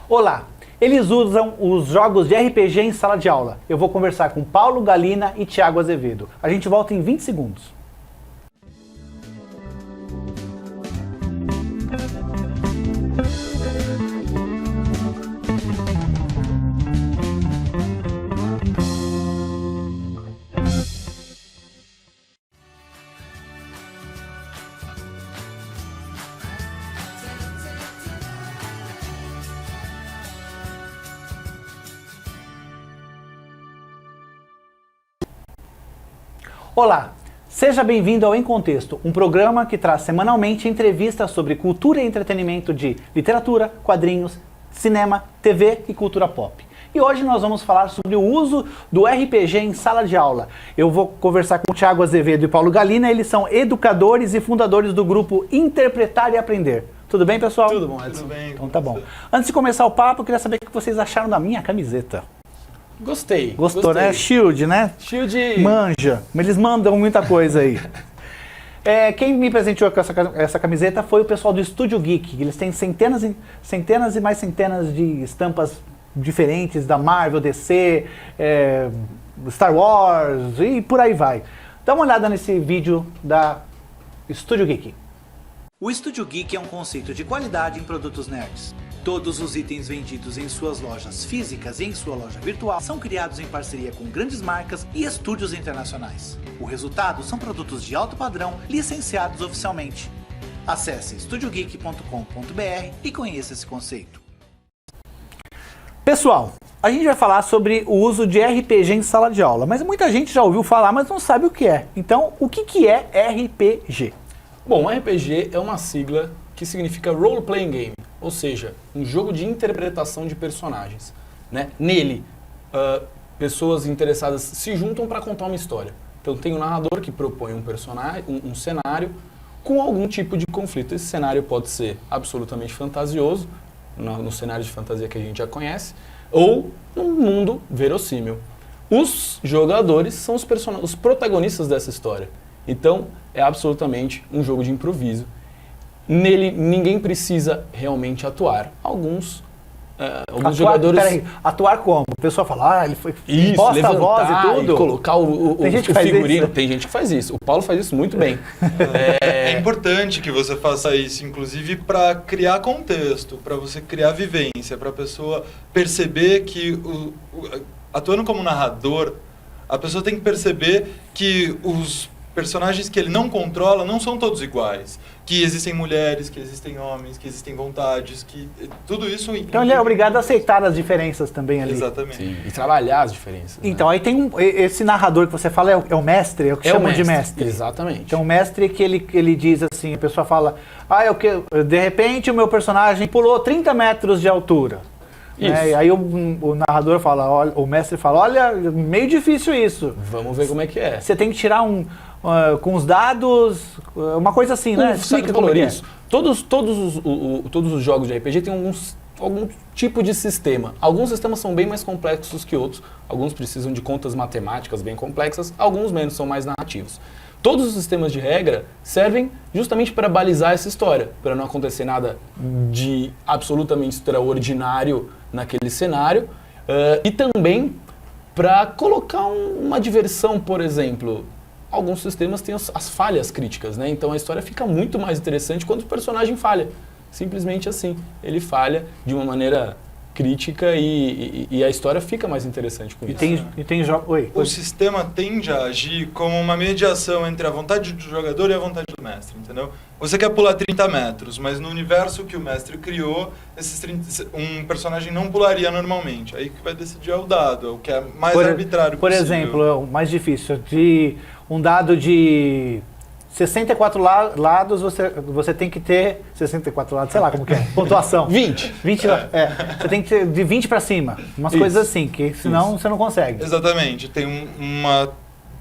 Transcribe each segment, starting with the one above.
Olá, eles usam os jogos de RPG em sala de aula. Eu vou conversar com Paulo Galina e Thiago Azevedo. A gente volta em 20 segundos. Olá, seja bem-vindo ao Em Contexto, um programa que traz semanalmente entrevistas sobre cultura e entretenimento de literatura, quadrinhos, cinema, TV e cultura pop. E hoje nós vamos falar sobre o uso do RPG em sala de aula. Eu vou conversar com o Thiago Azevedo e Paulo Galina, eles são educadores e fundadores do grupo Interpretar e Aprender. Tudo bem, pessoal? Tudo bom, Edson. Tudo bem. Então tá bom. Antes de começar o papo, eu queria saber o que vocês acharam da minha camiseta. Gostei. Gostou, né? Shield, né? Shield. Manja. Eles mandam muita coisa aí. Quem me presenteou com essa camiseta foi o pessoal do Estúdio Geek. Eles têm centenas e mais centenas de estampas diferentes da Marvel, DC, Star Wars e por aí vai. Dá uma olhada nesse vídeo da Estúdio Geek. O Estúdio Geek é um conceito de qualidade em produtos nerds. Todos os itens vendidos em suas lojas físicas e em sua loja virtual são criados em parceria com grandes marcas e estúdios internacionais. O resultado são produtos de alto padrão licenciados oficialmente. Acesse estudiogeek.com.br e conheça esse conceito. Pessoal, a gente vai falar sobre o uso de RPG em sala de aula, mas muita gente já ouviu falar, mas não sabe o que é. Então, o que é RPG? Bom, RPG é uma sigla que significa Role Playing Game, ou seja, um jogo de interpretação de personagens. Né? Nele, pessoas interessadas se juntam para contar uma história. Então tem um narrador que propõe um personagem, um cenário com algum tipo de conflito. Esse cenário pode ser absolutamente fantasioso, no cenário de fantasia que a gente já conhece, ou num mundo verossímil. Os jogadores são os protagonistas dessa história. Então é absolutamente um jogo de improviso. Nele, ninguém precisa realmente atuar. Alguns jogadores... Peraí, atuar como? O pessoal fala, ele foi... Isso, posta a voz e tudo? E colocar o figurino. Isso? Tem gente que faz isso. O Paulo faz isso muito bem. É importante que você faça isso, inclusive, para criar contexto, para você criar vivência, para a pessoa perceber que, atuando como narrador, a pessoa tem que perceber que os personagens que ele não controla não são todos iguais. Que existem mulheres, que existem homens, que existem vontades, que tudo isso... Então ele é obrigado a aceitar as diferenças também ali. Exatamente. Sim, e trabalhar as diferenças. Então, aí tem esse narrador que você fala, é o mestre, é o que chamam de mestre. Exatamente. Então o mestre que ele diz assim, a pessoa fala, de repente o meu personagem pulou 30 metros de altura. Isso. Aí o narrador fala, o mestre fala, olha, meio difícil isso. Vamos ver como é que é. Você tem que tirar com os dados, uma coisa assim, né? Explica como é isso. Todos os jogos de RPG têm algum tipo de sistema. Alguns sistemas são bem mais complexos que outros. Alguns precisam de contas matemáticas bem complexas. Alguns menos, são mais narrativos. Todos os sistemas de regra servem justamente para balizar essa história, para não acontecer nada de absolutamente extraordinário naquele cenário, e também para colocar uma diversão, por exemplo. Alguns sistemas têm as falhas críticas, né? Então a história fica muito mais interessante quando o personagem falha. Simplesmente assim, ele falha de uma maneira crítica e a história fica mais interessante com isso. E tem Oi. O sistema tende a agir como uma mediação entre a vontade do jogador e a vontade do mestre, entendeu? Você quer pular 30 metros, mas no universo que o mestre criou, um personagem não pularia normalmente. Aí que vai decidir é o dado, é o que é mais arbitrário por possível. exemplo, o mais difícil, de um dado de 64 lados, você tem que ter 64 lados, sei lá como que é, pontuação. 20. Você tem que ter de 20 para cima, umas coisas assim, que senão você não consegue. Exatamente, tem uma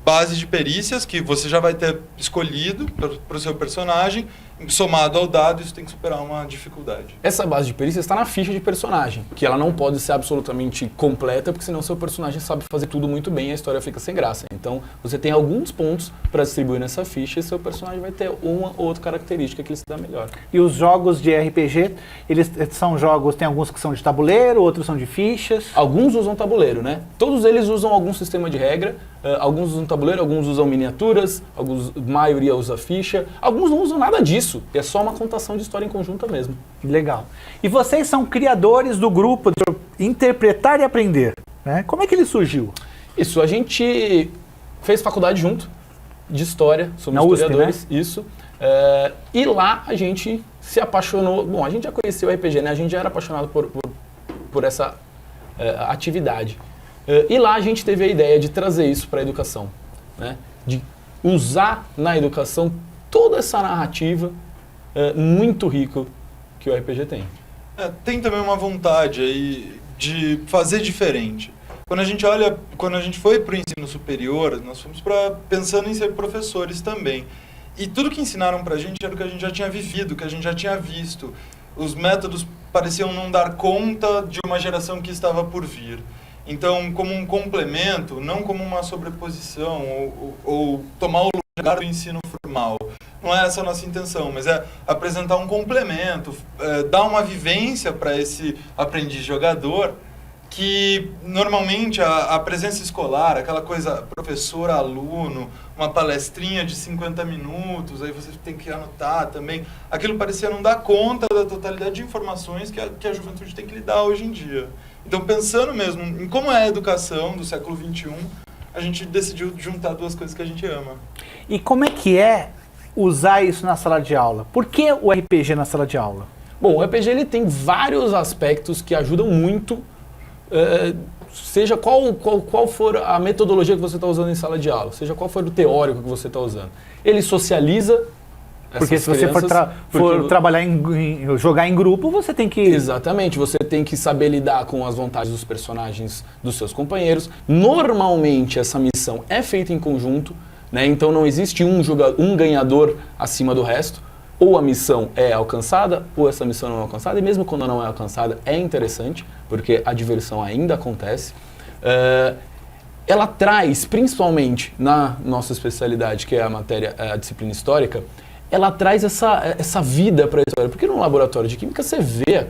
base de perícias que você já vai ter escolhido para o seu personagem somado ao dado, isso tem que superar uma dificuldade. Essa base de perícia está na ficha de personagem, que ela não pode ser absolutamente completa, porque senão seu personagem sabe fazer tudo muito bem e a história fica sem graça. Então, você tem alguns pontos para distribuir nessa ficha e seu personagem vai ter uma ou outra característica que ele se dá melhor. E os jogos de RPG, eles são jogos, tem alguns que são de tabuleiro, outros são de fichas. Alguns usam tabuleiro, né? Todos eles usam algum sistema de regra, alguns usam tabuleiro, alguns usam miniaturas, a maioria usa ficha, alguns não usam nada disso, é só uma contação de história em conjunta mesmo. Legal. E vocês são criadores do grupo de Interpretar e Aprender, né? Como é que ele surgiu? Isso, a gente fez faculdade junto, de história, somos Na USP, historiadores, isso. E lá a gente se apaixonou, bom, a gente já conheceu o RPG, né? A gente já era apaixonado por essa atividade. E lá a gente teve a ideia de trazer isso para a educação, né? De usar na educação toda essa narrativa muito rica que o RPG tem. Tem também uma vontade aí de fazer diferente. Quando a gente foi para o ensino superior, nós fomos pensando em ser professores também. E tudo que ensinaram para a gente era o que a gente já tinha vivido, que a gente já tinha visto. Os métodos pareciam não dar conta de uma geração que estava por vir. Então, como um complemento, não como uma sobreposição ou tomar o lugar do ensino formal. Não é essa a nossa intenção, mas é apresentar um complemento, dar uma vivência para esse aprendiz jogador, que normalmente a presença escolar, aquela coisa professor-aluno, uma palestrinha de 50 minutos, aí você tem que anotar também, aquilo parecia não dar conta da totalidade de informações que a juventude tem que lidar hoje em dia. Então, pensando mesmo em como é a educação do século XXI, a gente decidiu juntar duas coisas que a gente ama. E como é que é usar isso na sala de aula? Por que o RPG na sala de aula? Bom, o RPG ele tem vários aspectos que ajudam muito, seja qual for a metodologia que você está usando em sala de aula, seja qual for o teórico que você está usando. Ele socializa. Porque se você for trabalhar jogar em grupo, você tem que... Exatamente, você tem que saber lidar com as vontades dos personagens dos seus companheiros. Normalmente essa missão é feita em conjunto, né? Então não existe um ganhador acima do resto. Ou a missão é alcançada, ou essa missão não é alcançada. E mesmo quando não é alcançada, é interessante, porque a diversão ainda acontece. Ela traz, principalmente na nossa especialidade, que é a disciplina histórica, ela traz essa vida para a história. Porque no laboratório de química você vê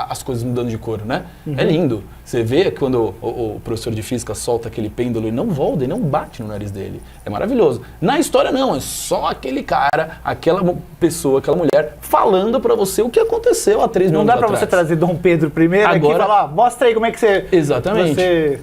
as coisas mudando de cor, né? Uhum. É lindo. Você vê quando o professor de física solta aquele pêndulo e não volta e não bate no nariz dele. É maravilhoso. Na história não, é só aquele cara, aquela pessoa, aquela mulher falando para você o que aconteceu há 3 mil anos atrás. Não dá para você trazer Dom Pedro I agora, aqui e falar, mostra aí como é que você... Exatamente.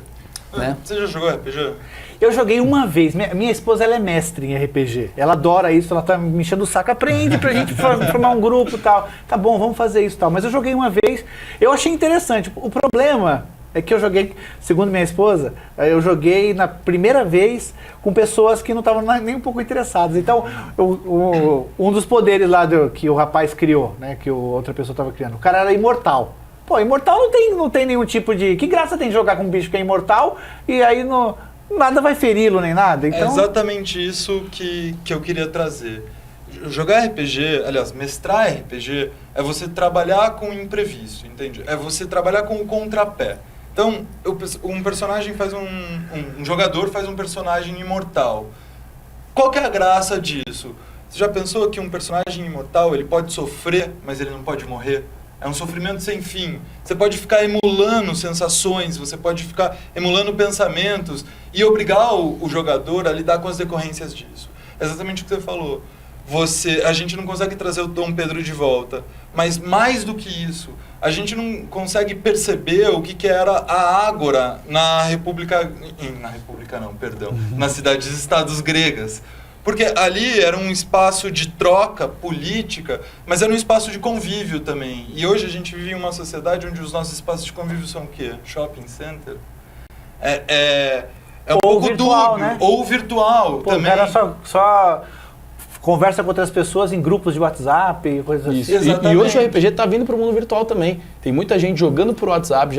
Você já jogou RPG? Eu joguei uma vez. Minha esposa ela é mestre em RPG. Ela adora isso, ela tá me enchendo o saco. Aprende pra gente formar um grupo e tal. Tá bom, vamos fazer isso e tal. Mas eu joguei uma vez, eu achei interessante. O problema é que eu joguei, segundo minha esposa, eu joguei na primeira vez com pessoas que não estavam nem um pouco interessadas. Então, um dos poderes lá que o rapaz criou, né, que outra pessoa estava criando, o cara era imortal. Pô, imortal não tem nenhum tipo de... Que graça tem jogar com um bicho que é imortal e aí nada vai feri-lo nem nada. Então... É exatamente isso que eu queria trazer. Jogar RPG, aliás, mestrar RPG, é você trabalhar com o imprevisto, entende? É você trabalhar com o contrapé. Então, um personagem faz um jogador faz um personagem imortal. Qual que é a graça disso? Você já pensou que um personagem imortal, ele pode sofrer, mas ele não pode morrer? É um sofrimento sem fim. Você pode ficar emulando sensações, você pode ficar emulando pensamentos e obrigar o jogador a lidar com as decorrências disso. É exatamente o que você falou. A gente não consegue trazer o Dom Pedro de volta, mas mais do que isso, a gente não consegue perceber o que era a ágora nas cidades-estados gregas. Porque ali era um espaço de troca política, mas era um espaço de convívio também. E hoje a gente vive em uma sociedade onde os nossos espaços de convívio são o quê? Shopping center? É um pouco virtual, dúbio. Né? Ou virtual também. Era só conversa com outras pessoas em grupos de WhatsApp e coisas assim. E hoje o RPG está vindo para o mundo virtual também. Tem muita gente jogando por WhatsApp,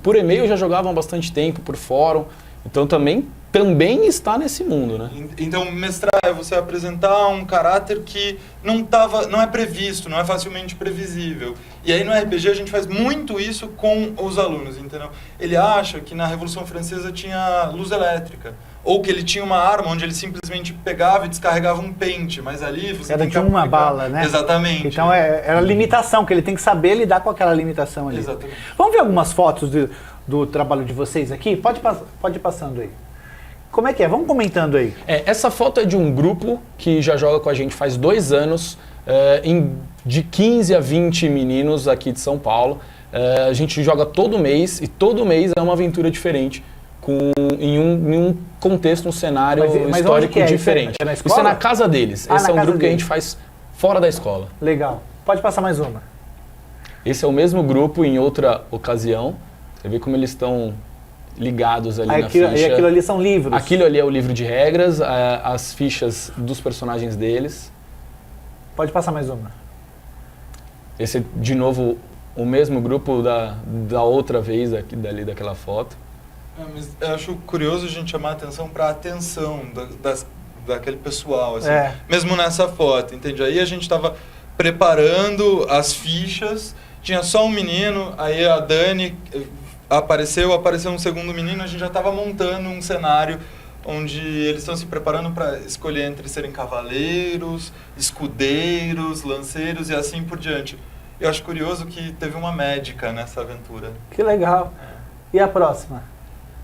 por e-mail já jogavam há bastante tempo, por fórum. Então também também está nesse mundo, né? Então, mestrar é você apresentar um caráter que não é previsto, não é facilmente previsível. E aí no RPG a gente faz muito isso com os alunos, entendeu? Ele acha que na Revolução Francesa tinha luz elétrica, ou que ele tinha uma arma onde ele simplesmente pegava e descarregava um pente, mas ali você tem que uma aplicar... bala, né? Exatamente. Então era a limitação, que ele tem que saber lidar com aquela limitação ali. Exatamente. Vamos ver algumas fotos do trabalho de vocês aqui? Pode ir passando aí. Como é que é? Vamos comentando aí. Essa foto é de um grupo que já joga com a gente faz 2 anos, de 15 a 20 meninos aqui de São Paulo. A gente joga todo mês e todo mês é uma aventura diferente, em um contexto, um cenário histórico diferente. É na escola? Isso é na casa deles. Esse é um grupo que a gente faz fora da escola. Legal. Pode passar mais uma. Esse é o mesmo grupo em outra ocasião. Você vê como eles estão ligados ali na ficha. E aquilo ali são livros. Aquilo ali é o livro de regras, as fichas dos personagens deles. Pode passar mais uma. Esse é, de novo, o mesmo grupo da outra vez aqui, daquela foto. Mas eu acho curioso a gente chamar a atenção para a atenção daquele pessoal, assim, mesmo nessa foto, entende? Aí a gente estava preparando as fichas, tinha só um menino, aí a Dani apareceu um segundo menino, a gente já estava montando um cenário onde eles estão se preparando para escolher entre serem cavaleiros, escudeiros, lanceiros e assim por diante. Eu acho curioso que teve uma médica nessa aventura. Que legal. E a próxima?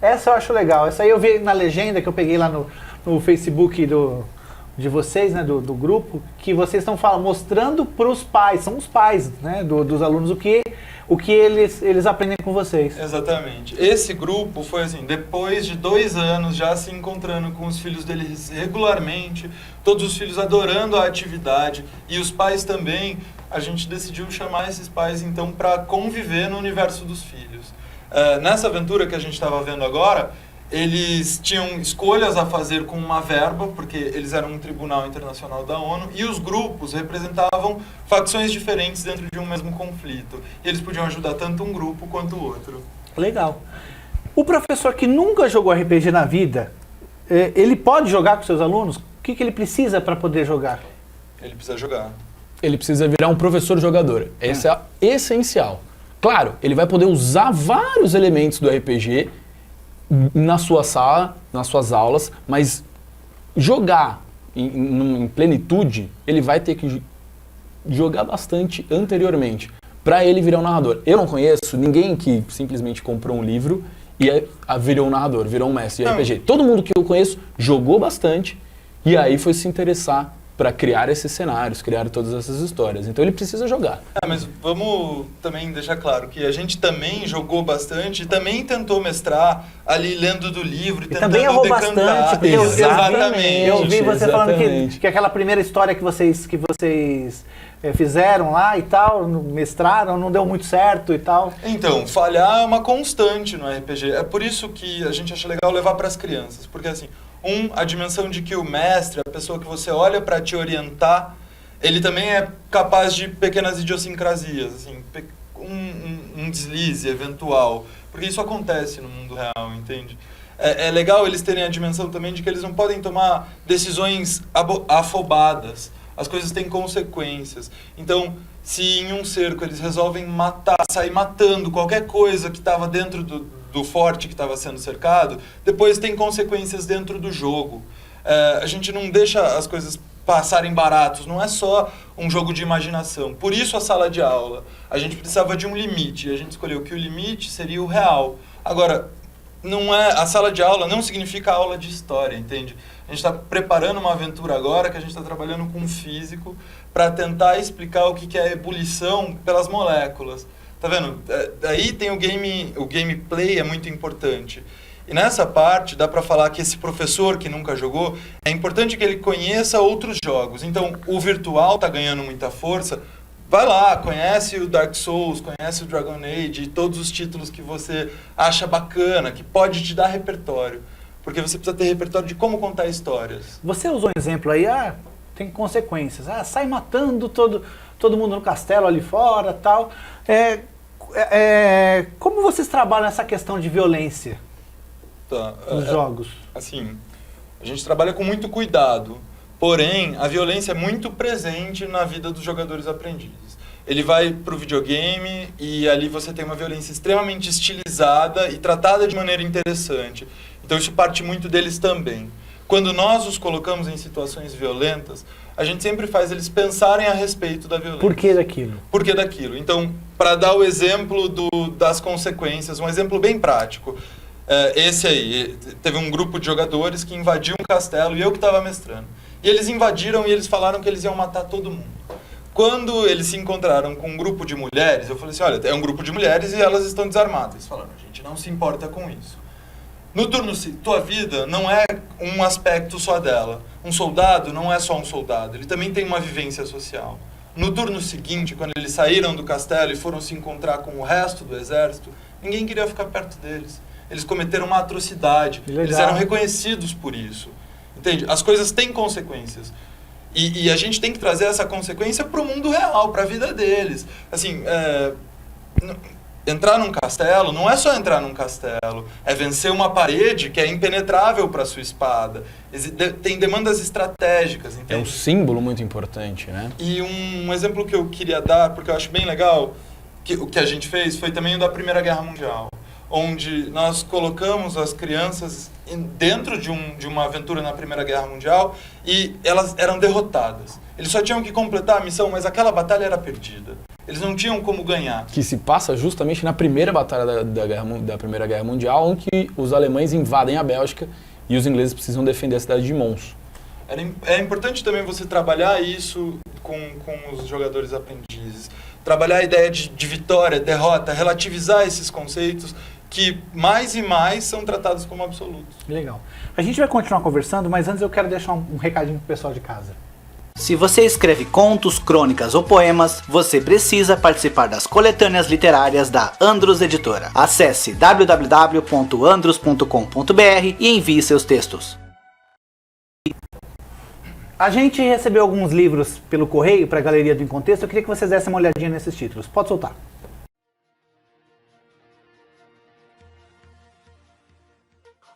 Essa eu acho legal. Essa aí eu vi na legenda que eu peguei lá no Facebook de vocês, né, do grupo, que vocês estão mostrando para os pais, são os pais, né, dos alunos, o que eles aprendem com vocês. Exatamente. Esse grupo foi assim, depois de 2 anos já se encontrando com os filhos deles regularmente, todos os filhos adorando a atividade e os pais também, a gente decidiu chamar esses pais então para conviver no universo dos filhos. Nessa aventura que a gente estava vendo agora, eles tinham escolhas a fazer com uma verba, porque eles eram um tribunal internacional da ONU, e os grupos representavam facções diferentes dentro de um mesmo conflito. E eles podiam ajudar tanto um grupo quanto o outro. Legal. O professor que nunca jogou RPG na vida, ele pode jogar com seus alunos? O que ele precisa para poder jogar? Ele precisa jogar. Ele precisa virar um professor jogador. Esse é essencial. Claro, ele vai poder usar vários elementos do RPG na sua sala, nas suas aulas, mas jogar em plenitude, ele vai ter que jogar bastante anteriormente para ele virar um narrador. Eu não conheço ninguém que simplesmente comprou um livro e virou um narrador, virou um mestre de RPG. Todo mundo que eu conheço jogou bastante e aí foi se interessar para criar esses cenários, criar todas essas histórias. Então ele precisa jogar. Mas vamos também deixar claro que a gente também jogou bastante e também tentou mestrar ali lendo do livro e tentando também errou decantar. Bastante, porque Exatamente. Eu vi você falando que aquela primeira história que vocês fizeram lá e tal, mestraram, não deu muito certo e tal. Então, falhar é uma constante no RPG. É por isso que a gente acha legal levar para as crianças. Porque assim, a dimensão de que o mestre, a pessoa que você olha para te orientar, ele também é capaz de pequenas idiosincrasias, assim, um deslize eventual, porque isso acontece no mundo real, entende? É legal eles terem a dimensão também de que eles não podem tomar decisões afobadas, as coisas têm consequências. Então, se em um cerco eles resolvem sair matando qualquer coisa que estava dentro do forte que estava sendo cercado, depois tem consequências dentro do jogo. A gente não deixa as coisas passarem baratos, não é só um jogo de imaginação. Por isso a sala de aula. A gente precisava de um limite, e a gente escolheu que o limite seria o real. Agora, a sala de aula não significa aula de história, entende? A gente está preparando uma aventura agora que a gente está trabalhando com um físico para tentar explicar o que é a ebulição pelas moléculas. Tá vendo? Aí tem o gameplay é muito importante. E nessa parte dá para falar que esse professor que nunca jogou, é importante que ele conheça outros jogos. Então, o virtual está ganhando muita força. Vai lá, conhece o Dark Souls, conhece o Dragon Age, todos os títulos que você acha bacana, que pode te dar repertório. Porque você precisa ter repertório de como contar histórias. Você usou um exemplo aí, tem consequências. Sai matando todo mundo no castelo ali fora, tal. Como vocês trabalham essa questão de violência? Tá. Os jogos. Assim, a gente trabalha com muito cuidado, porém, a violência é muito presente na vida dos jogadores aprendizes. Ele vai pro videogame e ali você tem uma violência extremamente estilizada e tratada de maneira interessante. Então isso parte muito deles também. Quando nós os colocamos em situações violentas, a gente sempre faz eles pensarem a respeito da violência. Por que daquilo? Por que daquilo? Então, para dar o exemplo das consequências, um exemplo bem prático. Esse aí, teve um grupo de jogadores que invadiu um castelo e eu que estava mestrando. E eles invadiram e eles falaram que eles iam matar todo mundo. Quando eles se encontraram com um grupo de mulheres, eu falei assim, olha, é um grupo de mulheres e elas estão desarmadas. Eles falaram, a gente não se importa com isso. No turno, tua vida não é um aspecto só dela. Um soldado não é só um soldado, ele também tem uma vivência social. No turno seguinte, quando eles saíram do castelo e foram se encontrar com o resto do exército, ninguém queria ficar perto deles. Eles cometeram uma atrocidade, eles eram reconhecidos por isso. Entende? As coisas têm consequências. E a gente tem que trazer essa consequência para o mundo real, para a vida deles. Assim, entrar num castelo não é só entrar num castelo, é vencer uma parede que é impenetrável para sua espada. Tem demandas estratégicas, entende? É um símbolo muito importante, né? E um exemplo que eu queria dar, porque eu acho bem legal, o que a gente fez foi também o da Primeira Guerra Mundial, onde nós colocamos as crianças dentro de uma aventura na Primeira Guerra Mundial e elas eram derrotadas. Eles só tinham que completar a missão, mas aquela batalha era perdida. Eles não tinham como ganhar. Que se passa justamente na primeira batalha da Primeira Guerra Mundial, onde os alemães invadem a Bélgica e os ingleses precisam defender a cidade de Mons. É importante também você trabalhar isso com os jogadores aprendizes. Trabalhar a ideia de vitória, derrota, relativizar esses conceitos que mais e mais são tratados como absolutos. Legal. A gente vai continuar conversando, mas antes eu quero deixar um recadinho pro pessoal de casa. Se você escreve contos, crônicas ou poemas, você precisa participar das coletâneas literárias da Andrus Editora. Acesse www.andrus.com.br e envie seus textos. A gente recebeu alguns livros pelo correio para a Galeria do Em Contexto. Eu queria que vocês dessem uma olhadinha nesses títulos. Pode soltar.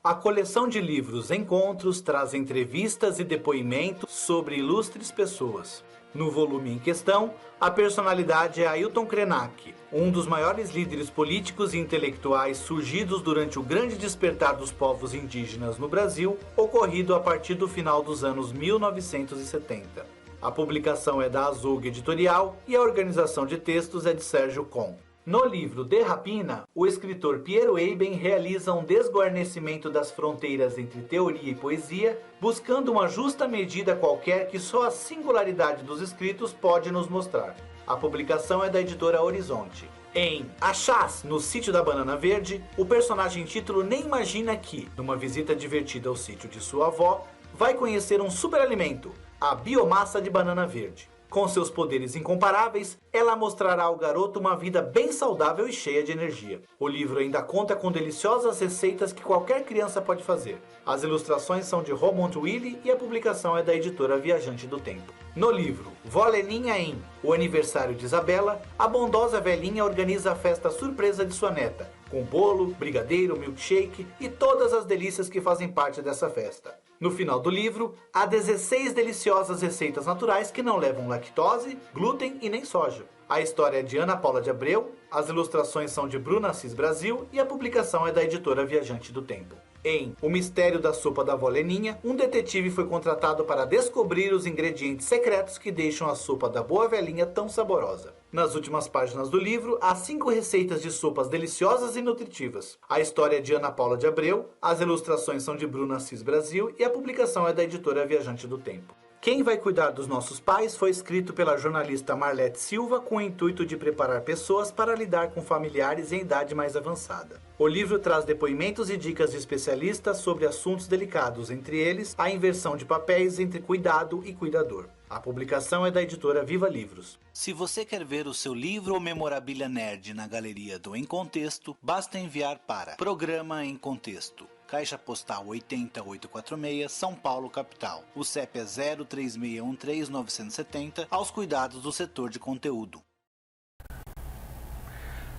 A coleção de livros Encontros traz entrevistas e depoimentos sobre ilustres pessoas. No volume em questão, a personalidade é Ailton Krenak, um dos maiores líderes políticos e intelectuais surgidos durante o grande despertar dos povos indígenas no Brasil, ocorrido a partir do final dos anos 1970. A publicação é da Azul Editorial e a organização de textos é de Sérgio Com. No livro De Rapina, o escritor Piero Eiben realiza um desguarnecimento das fronteiras entre teoria e poesia, buscando uma justa medida qualquer que só a singularidade dos escritos pode nos mostrar. A publicação é da editora Horizonte. Em Achás, no Sítio da Banana Verde, o personagem título nem imagina que, numa visita divertida ao sítio de sua avó, vai conhecer um superalimento, a biomassa de banana verde. Com seus poderes incomparáveis, ela mostrará ao garoto uma vida bem saudável e cheia de energia. O livro ainda conta com deliciosas receitas que qualquer criança pode fazer. As ilustrações são de Romont Willi e a publicação é da editora Viajante do Tempo. No livro Vó Leninha em O Aniversário de Isabela, a bondosa velhinha organiza a festa surpresa de sua neta, com bolo, brigadeiro, milkshake e todas as delícias que fazem parte dessa festa. No final do livro, há 16 deliciosas receitas naturais que não levam lactose, glúten e nem soja. A história é de Ana Paula de Abreu, as ilustrações são de Bruna Assis Brasil e a publicação é da editora Viajante do Tempo. Em O Mistério da Sopa da Vó Leninha, um detetive foi contratado para descobrir os ingredientes secretos que deixam a sopa da boa velhinha tão saborosa. Nas últimas páginas do livro, há 5 receitas de sopas deliciosas e nutritivas. A história é de Ana Paula de Abreu, as ilustrações são de Bruna Assis Brasil e a publicação é da editora Viajante do Tempo. Quem vai cuidar dos nossos pais foi escrito pela jornalista Marlete Silva com o intuito de preparar pessoas para lidar com familiares em idade mais avançada. O livro traz depoimentos e dicas de especialistas sobre assuntos delicados, entre eles a inversão de papéis entre cuidado e cuidador. A publicação é da editora Viva Livros. Se você quer ver o seu livro ou memorabilia nerd na Galeria do Em Contexto, basta enviar para Programa Em Contexto, Caixa Postal 80846, São Paulo, capital. O CEP é 03613-970, aos cuidados do setor de conteúdo.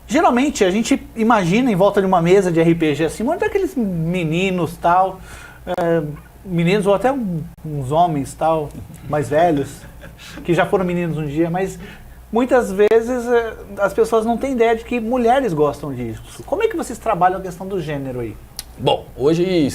Geralmente a gente imagina em volta de uma mesa de RPG assim, muito daqueles meninos tal, meninos ou até uns homens tal, mais velhos, que já foram meninos um dia, mas muitas vezes as pessoas não têm ideia de que mulheres gostam disso. Como é que vocês trabalham a questão do gênero aí? Bom, hoje,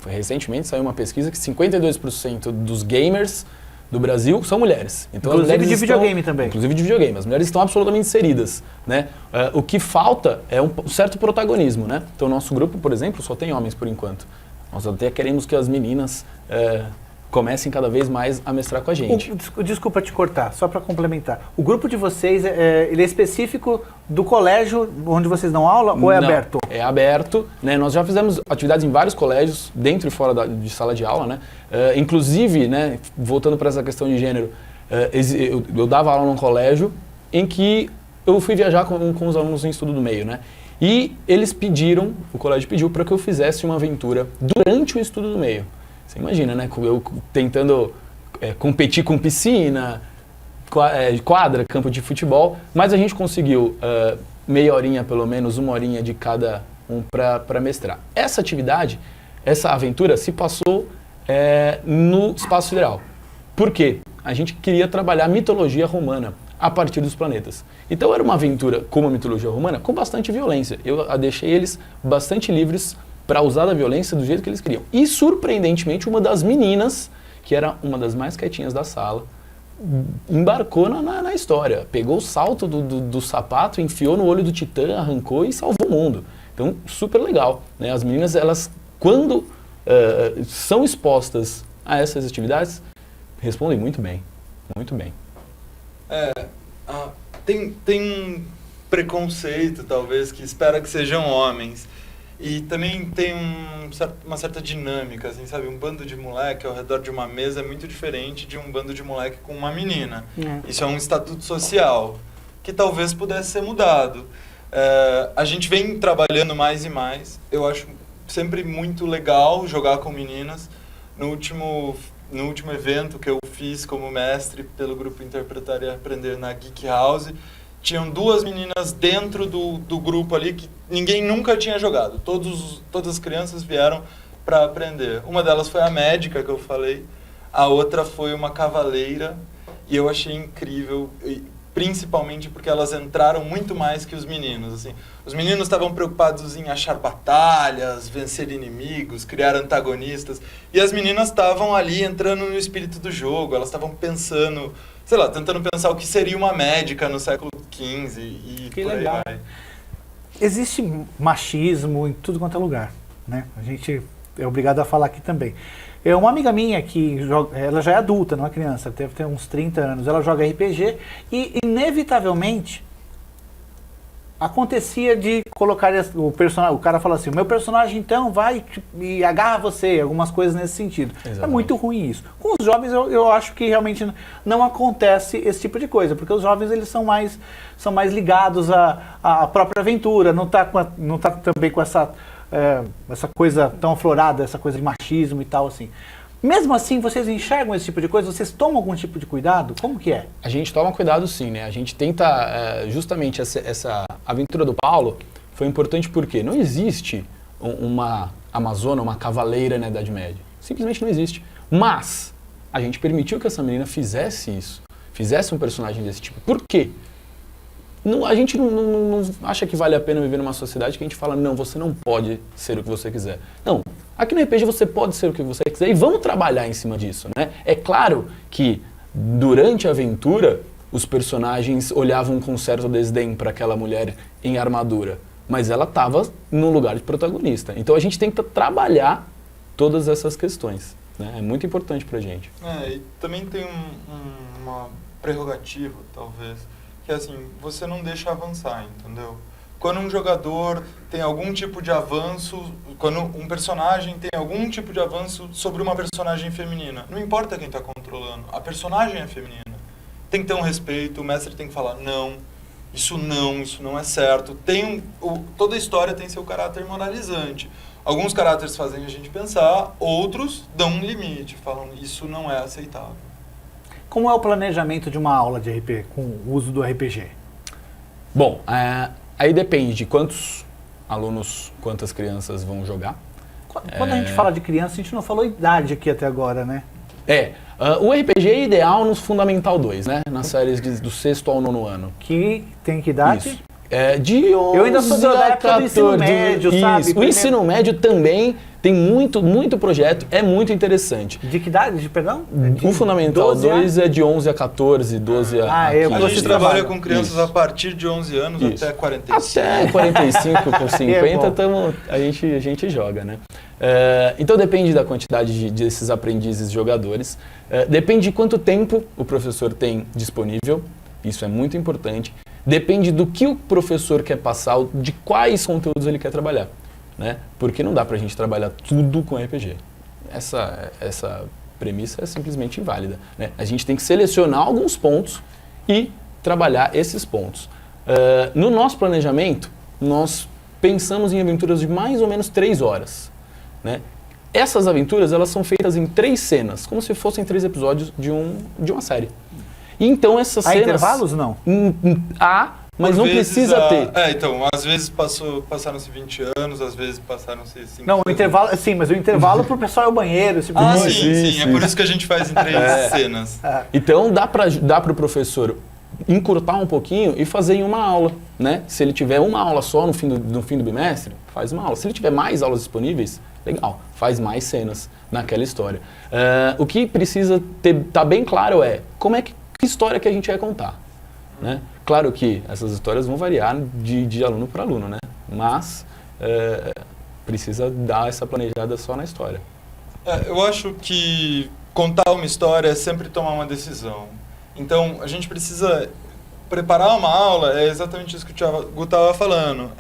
recentemente saiu uma pesquisa que 52% dos gamers do Brasil são mulheres. Então, inclusive de videogame também. Inclusive de videogame. As mulheres estão absolutamente inseridas, né? O que falta é um certo protagonismo, né? Então, o nosso grupo, por exemplo, só tem homens por enquanto. Nós até queremos que as meninas comecem cada vez mais a mestrar com a gente. Desculpa te cortar, só para complementar. O grupo de vocês, ele é específico do colégio onde vocês dão aula ou é aberto? É aberto, né? Nós já fizemos atividades em vários colégios, dentro e fora de sala de aula, né? Inclusive, né, voltando para essa questão de gênero, eu dava aula num colégio em que eu fui viajar com os alunos em estudo do meio, né? E eles pediram, o colégio pediu para que eu fizesse uma aventura durante o estudo do meio. Você imagina, né? Eu tentando competir com piscina, quadra, campo de futebol, mas a gente conseguiu meia horinha, pelo menos, uma horinha de cada um para mestrar. Essa atividade, essa aventura se passou no Espaço Sideral. Por quê? A gente queria trabalhar a mitologia romana a partir dos planetas. Então era uma aventura como a mitologia romana com bastante violência. Eu deixei eles bastante livres para usar da violência do jeito que eles queriam. E, surpreendentemente, uma das meninas, que era uma das mais quietinhas da sala, embarcou na história. Pegou o salto do sapato, enfiou no olho do Titã, arrancou e salvou o mundo. Então, super legal, né? As meninas, elas, quando são expostas a essas atividades, respondem muito bem. Muito bem. Tem um preconceito, talvez, que espera que sejam homens. E também tem uma certa dinâmica, assim, sabe? Um bando de moleque ao redor de uma mesa é muito diferente de um bando de moleque com uma menina. Isso é um estatuto social que talvez pudesse ser mudado. A gente vem trabalhando mais e mais. Eu acho sempre muito legal jogar com meninas. No último evento que eu fiz como mestre pelo grupo Interpretar e Aprender na Geek House, tinham duas meninas dentro do grupo ali que ninguém nunca tinha jogado. Todas as crianças vieram para aprender. Uma delas foi a médica que eu falei, a outra foi uma cavaleira, e eu achei incrível, principalmente porque elas entraram muito mais que os meninos. Assim. Os meninos estavam preocupados em achar batalhas, vencer inimigos, criar antagonistas, e as meninas estavam ali entrando no espírito do jogo, elas estavam pensando, sei lá, tentando pensar o que seria uma médica no século XV e que por aí legal. vai. Existe machismo em tudo quanto é lugar, né? A gente é obrigado a falar aqui também. Uma amiga minha que ela já é adulta, não é criança, deve ter uns 30 anos, ela joga RPG e inevitavelmente acontecia de colocar o personagem, o cara fala assim, o meu personagem então vai e agarra você, algumas coisas nesse sentido. Exatamente. É muito ruim isso. Com os jovens eu acho que realmente não acontece esse tipo de coisa, porque os jovens eles são mais ligados à própria aventura, não tá também com essa coisa tão aflorada, essa coisa de machismo e tal assim. Mesmo assim, vocês enxergam esse tipo de coisa? Vocês tomam algum tipo de cuidado? Como que é? A gente toma cuidado sim, né? A gente tenta, justamente essa aventura do Paulo foi importante porque não existe uma amazona, uma cavaleira na Idade Média. Simplesmente não existe. Mas a gente permitiu que essa menina fizesse isso, fizesse um personagem desse tipo. Por quê? A gente não acha que vale a pena viver numa sociedade que a gente fala, não, você não pode ser o que você quiser. Não, aqui no RPG você pode ser o que você quiser e vamos trabalhar em cima disso, né? É claro que durante a aventura os personagens olhavam com certo desdém para aquela mulher em armadura, mas ela estava no lugar de protagonista. Então a gente tenta trabalhar todas essas questões, né? É muito importante pra gente. E também tem uma prerrogativa, talvez, que é assim, você não deixa avançar, entendeu? Quando um jogador tem algum tipo de avanço, quando um personagem tem algum tipo de avanço sobre uma personagem feminina, não importa quem está controlando, a personagem é feminina. Tem que ter um respeito, o mestre tem que falar, isso não é certo. Toda a história tem seu caráter moralizante. Alguns caráteres fazem a gente pensar, outros dão um limite, falam, isso não é aceitável. Como é o planejamento de uma aula de RPG, com o uso do RPG? Bom, Aí depende de quantos alunos, quantas crianças vão jogar. Quando a gente fala de criança, a gente não falou idade aqui até agora, né? O RPG é ideal no Fundamental 2, né? Nas séries do 6º ao 9º ano. Que tem que idade? Isso. De 11 Eu ainda sou da época do ensino médio, sabe? O ensino médio também tem muito projeto, é muito interessante. De que idade, perdão? O Fundamental 2 é de 11 a 14, 12 a 15. A gente trabalha com crianças a partir de 11 anos até 45. Até 45, com 50, a gente joga, né? Então depende da quantidade desses aprendizes jogadores, depende de quanto tempo o professor tem disponível, isso é muito importante. Depende do que o professor quer passar, de quais conteúdos ele quer trabalhar, né? Porque não dá pra gente trabalhar tudo com RPG. Essa premissa é simplesmente inválida, né? A gente tem que selecionar alguns pontos e trabalhar esses pontos. No nosso planejamento, nós pensamos em aventuras de mais ou menos 3 horas, né? Essas aventuras, elas são feitas em 3 cenas, como se fossem 3 episódios de uma série. Então essas cenas... Há intervalos, não? Mas Por não vezes precisa ter. Então, às vezes passaram-se 20 anos, às vezes passaram-se 5 Não, o intervalo, sim, mas o intervalo pro pessoal é o banheiro. Esse sim, é por isso que a gente faz em 3 cenas. Então dá pro professor encurtar um pouquinho e fazer em uma aula, né? Se ele tiver uma aula só no fim do bimestre, faz uma aula. Se ele tiver mais aulas disponíveis, legal, faz mais cenas naquela história. O que precisa tá bem claro que história que a gente vai contar, né? Claro que essas histórias vão variar de aluno para aluno, né? Mas precisa dar essa planejada só na história. Eu acho que contar uma história é sempre tomar uma decisão. Então, a gente precisa preparar uma aula, é exatamente isso que o Gu estava falando,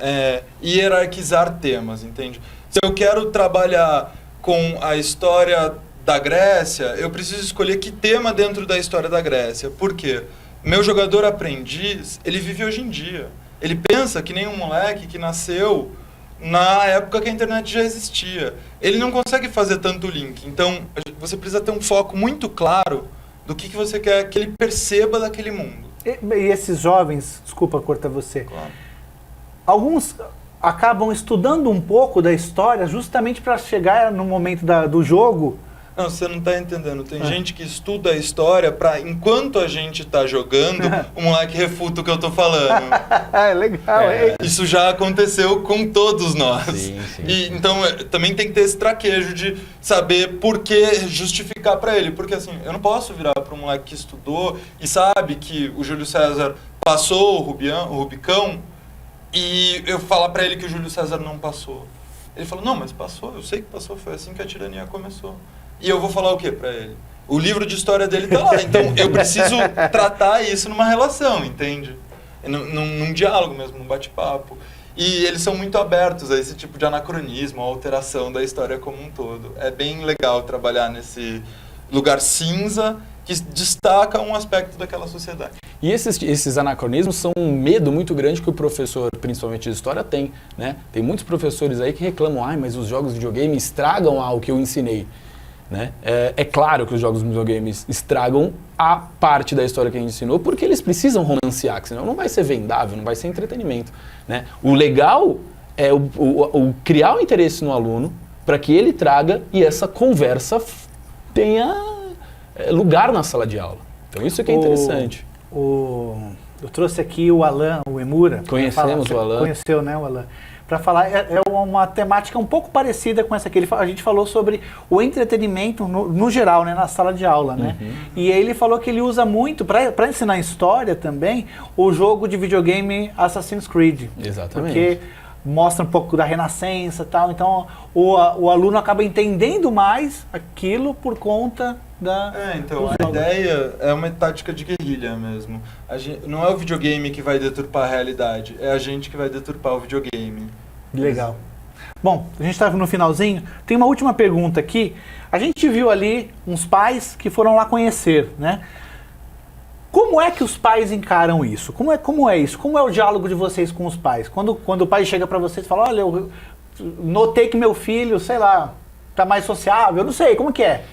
hierarquizar temas, entende? Se eu quero trabalhar com a história da Grécia, eu preciso escolher que tema dentro da história da Grécia. Por quê? Meu jogador aprendiz, ele vive hoje em dia. Ele pensa que nem um moleque que nasceu na época que a internet já existia. Ele não consegue fazer tanto link. Então, você precisa ter um foco muito claro do que você quer que ele perceba daquele mundo. E esses jovens, desculpa cortar você, Claro. Alguns acabam estudando um pouco da história justamente para chegar no momento do jogo. Não, você não está entendendo. Tem gente que estuda a história para, enquanto a gente está jogando, o moleque refuta o que eu estou falando. Legal, Isso já aconteceu com todos nós. Sim. Então, também tem que ter esse traquejo de saber por que justificar para ele. Porque, assim, eu não posso virar para um moleque que estudou e sabe que o Júlio César passou o Rubicão e eu falar para ele que o Júlio César não passou. Ele falou, não, mas passou, eu sei que passou, foi assim que a tirania começou. E eu vou falar o quê para ele? O livro de história dele tá lá, então eu preciso tratar isso numa relação, entende? Num diálogo mesmo, num bate-papo. E eles são muito abertos a esse tipo de anacronismo, a alteração da história como um todo. É bem legal trabalhar nesse lugar cinza que destaca um aspecto daquela sociedade. E esses anacronismos são um medo muito grande que o professor, principalmente de história, tem, né? Tem muitos professores aí que reclamam, mas os jogos de videogame estragam o que eu ensinei. Né? É claro que os jogos de videogames estragam a parte da história que a gente ensinou, porque eles precisam romancear, senão não vai ser vendável, não vai ser entretenimento. Né? O legal é o criar o interesse no aluno para que ele traga e essa conversa tenha lugar na sala de aula. Então isso que é interessante. Eu trouxe aqui o Alan, o Emura. Conhecemos o Alan. Conheceu, né, o Alan? Para falar, é uma temática um pouco parecida com essa aqui. A gente falou sobre o entretenimento no geral, né, na sala de aula, né? E aí ele falou que ele usa muito, para ensinar história também, o jogo de videogame Assassin's Creed. Exatamente. Porque mostra um pouco da Renascença e tal, então o aluno acaba entendendo mais aquilo por conta então a ideia é uma tática de guerrilha mesmo. Não é o videogame que vai deturpar a realidade, é a gente que vai deturpar o videogame. Legal. Bom, a gente está no finalzinho. Tem uma última pergunta aqui. A gente viu ali uns pais que foram lá conhecer, né? Como é que os pais encaram isso? Como é isso? Como é o diálogo de vocês com os pais? Quando o pai chega para vocês e fala, olha, eu notei que meu filho, sei lá, tá mais sociável, eu não sei, como que é?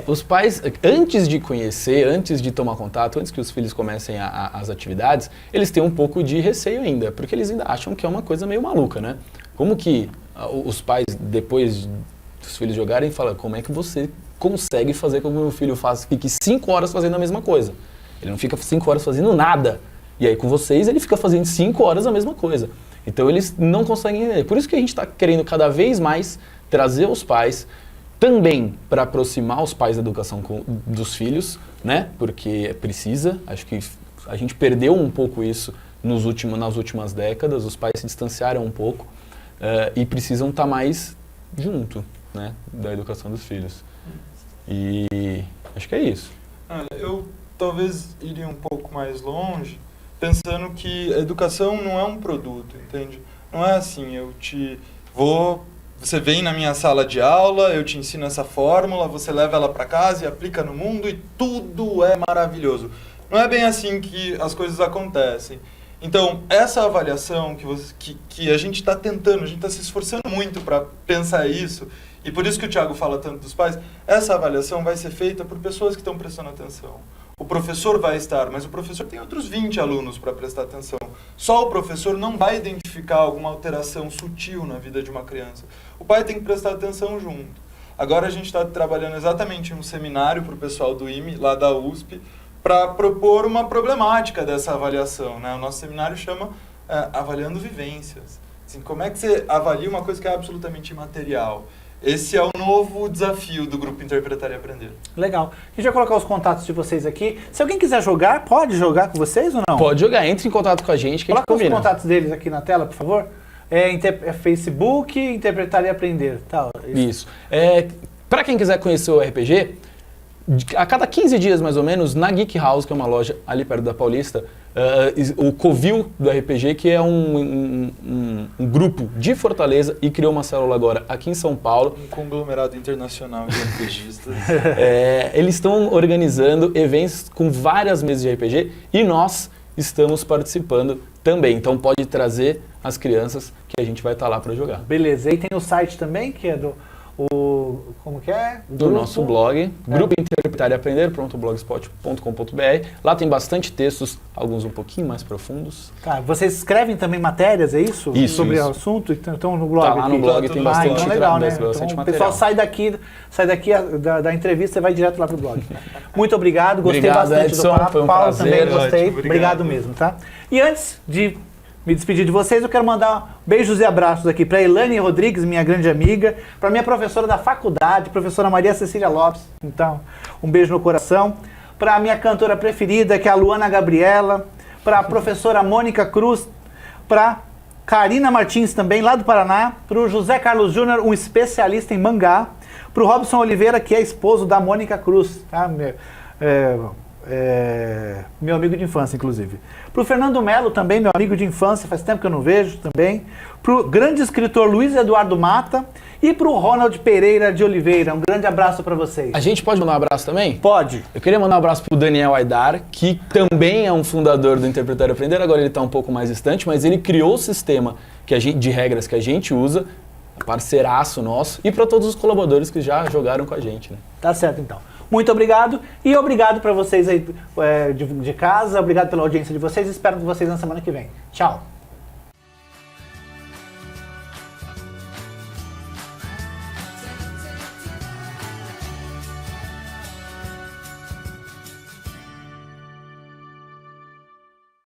Os pais, antes de conhecer, antes de tomar contato, antes que os filhos comecem as atividades, eles têm um pouco de receio ainda, porque eles ainda acham que é uma coisa meio maluca, né? Como que os pais, depois dos filhos jogarem, falam, como é que você consegue fazer com que o meu filho fique 5 horas fazendo a mesma coisa? Ele não fica 5 horas fazendo nada. E aí com vocês ele fica fazendo 5 horas a mesma coisa. Então eles não conseguem entender. Por isso que a gente está querendo cada vez mais trazer os pais também para aproximar os pais da educação dos filhos, né? Porque precisa. Acho que a gente perdeu um pouco isso nas últimas décadas. Os pais se distanciaram um pouco e precisam estar mais junto, né? Da educação dos filhos. E acho que é isso. Eu talvez iria um pouco mais longe, pensando que a educação não é um produto, entende? Não é assim, você vem na minha sala de aula, eu te ensino essa fórmula, você leva ela para casa e aplica no mundo e tudo é maravilhoso. Não é bem assim que as coisas acontecem. Então, essa avaliação que a gente está tentando, a gente está se esforçando muito para pensar isso, e por isso que o Thiago fala tanto dos pais, essa avaliação vai ser feita por pessoas que estão prestando atenção. O professor vai estar, mas o professor tem outros 20 alunos para prestar atenção. Só o professor não vai identificar alguma alteração sutil na vida de uma criança. O pai tem que prestar atenção junto. Agora a gente está trabalhando exatamente em um seminário para o pessoal do IME, lá da USP, para propor uma problemática dessa avaliação, né? O nosso seminário chama Avaliando Vivências. Assim, como é que você avalia uma coisa que é absolutamente imaterial? Esse é o novo desafio do Grupo Interpretar e Aprender. Legal. A gente vai colocar os contatos de vocês aqui. Se alguém quiser jogar, pode jogar com vocês ou não? Pode jogar, entre em contato com a gente que a gente Coloca os combina. contatos deles aqui na tela, por favor. Facebook, Interpretar e Aprender. Tá, Isso. Para quem quiser conhecer o RPG, a cada 15 dias mais ou menos, na Geek House, que é uma loja ali perto da Paulista, o Covil do RPG, que é um grupo de Fortaleza e criou uma célula agora aqui em São Paulo. Um conglomerado internacional de RPGistas. Eles estão organizando eventos com várias mesas de RPG e nós estamos participando também. Então pode trazer as crianças que a gente vai estar lá para jogar. Beleza. E tem o site também, que é como que é? Do nosso blog, Grupo Interpretar e Aprender.blogspot.com.br. Lá tem bastante textos, alguns um pouquinho mais profundos. Tá, vocês escrevem também matérias, é isso? Isso, sobre isso. o assunto? Então no blog Tá lá aqui. no blog, tem bastante, então legal, né? bastante Então, o material. pessoal sai daqui da entrevista e vai direto lá pro blog. Muito obrigado, gostei Obrigado, bastante Edson, do papo. foi um Paulo prazer. também gostei. Ótimo, obrigado mesmo, tá? E antes de me despedir de vocês, eu quero mandar beijos e abraços aqui para Elane Rodrigues, minha grande amiga, para minha professora da faculdade, professora Maria Cecília Lopes. Então, um beijo no coração. Para a minha cantora preferida, que é a Luana Gabriela, para a professora Mônica Cruz, para Karina Martins também, lá do Paraná, para o José Carlos Júnior, um especialista em mangá, para o Robson Oliveira, que é esposo da Mônica Cruz, tá? Meu amigo de infância, inclusive. Para o Fernando Melo também, meu amigo de infância, faz tempo que eu não vejo também. Para o grande escritor Luiz Eduardo Mata e para o Ronald Pereira de Oliveira. Um grande abraço para vocês. A gente pode mandar um abraço também? Pode. Eu queria mandar um abraço pro Daniel Aidar, que também é um fundador do Interpretar e Aprender. Agora ele está um pouco mais distante, mas ele criou o sistema de regras que a gente usa, parceiraço nosso, e para todos os colaboradores que já jogaram com a gente, né? Tá certo, então. Muito obrigado e obrigado para vocês aí de casa, obrigado pela audiência de vocês, espero vocês na semana que vem. Tchau!